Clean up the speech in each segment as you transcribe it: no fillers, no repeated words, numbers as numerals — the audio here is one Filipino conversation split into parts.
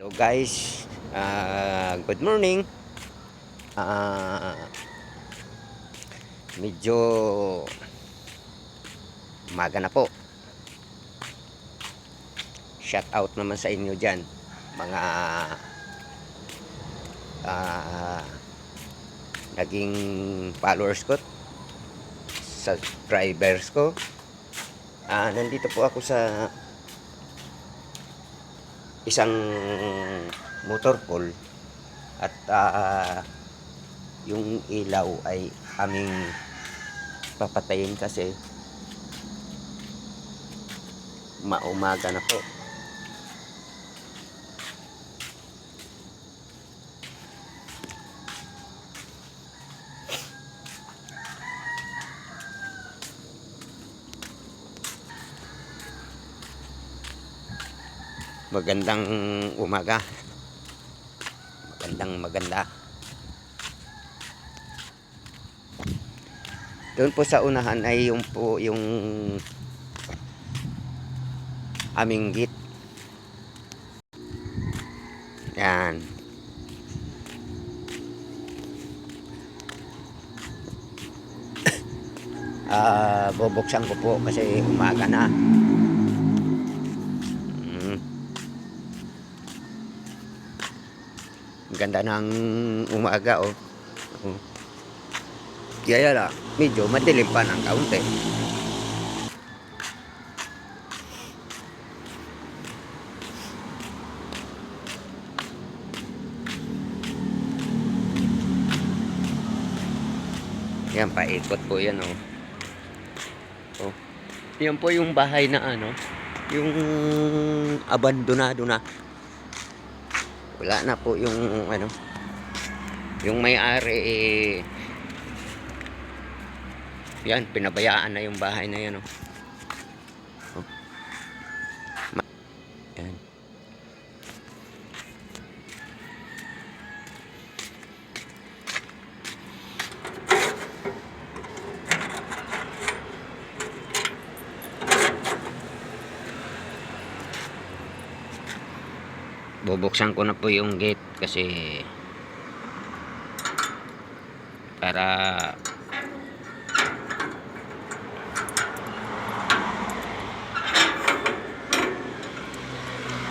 Hello guys, good morning. Ah, Medyo umaga na po. Shout out naman sa inyo dyan, mga ah, naging followers ko, subscribers ko. Nandito po ako sa isang motor pool at yung ilaw ay aming papatayin kasi maumaga na po. Magandang umaga. Maganda. Doon po sa unahan ay yung aming gate. Yan. Bubuksan ko po kasi umaga na. Ganda ng umaga oh. Kaya lang, medyo madilim pa ng kaunti. Yan, paikot po yan oh. Oh. Yan po yung bahay na yung abandonado na. Wala na po yung yung may-ari yan, pinabayaan na yung bahay na yan oh. Oh. Yan. Bubuksan ko na po yung gate kasi para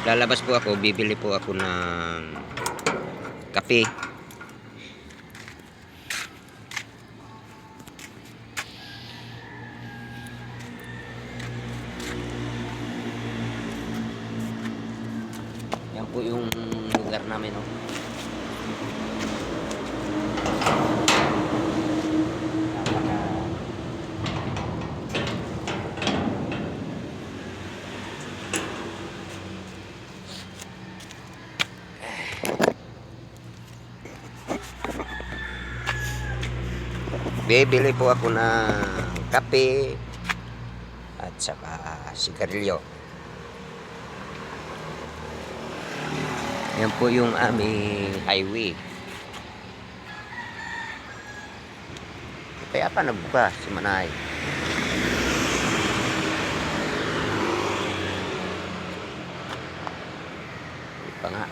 lalabas po ako, bibili po ako ng kape. Yan po yung lugar namin oh. Bibili po ako ng kape at saka sigarilyo. Yan po yung aming highway. Kaya pa nagbuka si Manay. Hindi pa nga.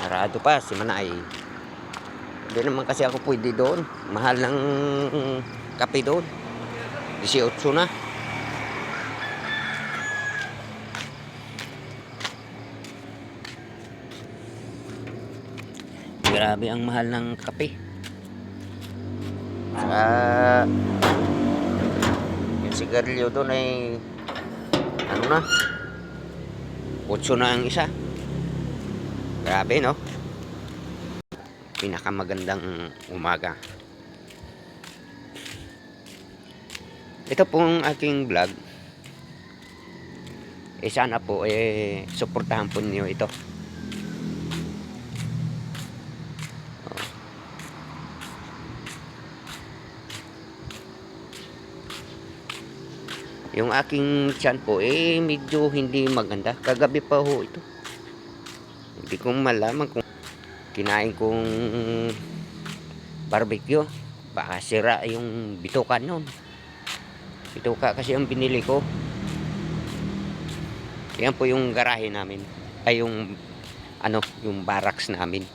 Sarado pa si Manay. Hindi naman kasi ako pwede doon. Mahal ng kape doon. 18 na. Grabe ang mahal ng kape. Yung sigarilyo doon ay na 8 na ang isa. Grabe no. Pinakamagandang umaga. Ito pong aking vlog. Sana po suportahan po niyo ito. Yung aking tiyan po medyo hindi maganda. Kagabi pa ho ito. Hindi ko malaman kung kinain kong barbecue. Baka sira yung bituka nun. Bituka kasi ang binili ko. Yan po yung garahe namin. Ay yung ano, yung barracks namin.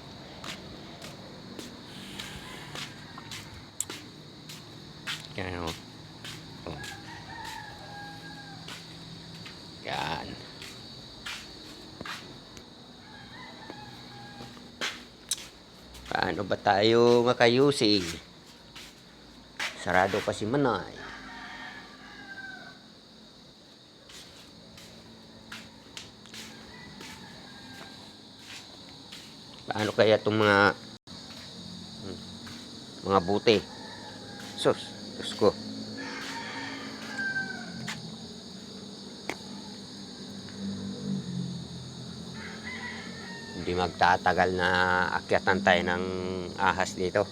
Yan o. Oh. Yan. Paano ba tayo makayusig? Sarado pa si Manay. Paano kaya itong mga buti? Sus ko. Hindi magtatagal na akyatan tayo ng ahas dito.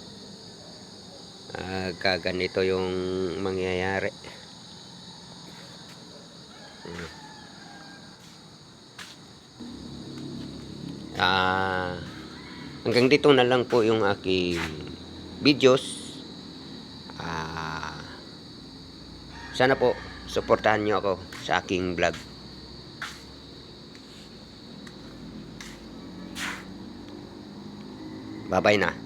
Kaganito yung mangyayari. Hanggang dito na lang po yung aking videos. Sana po suportahan nyo ako sa aking vlog. Bye bye na.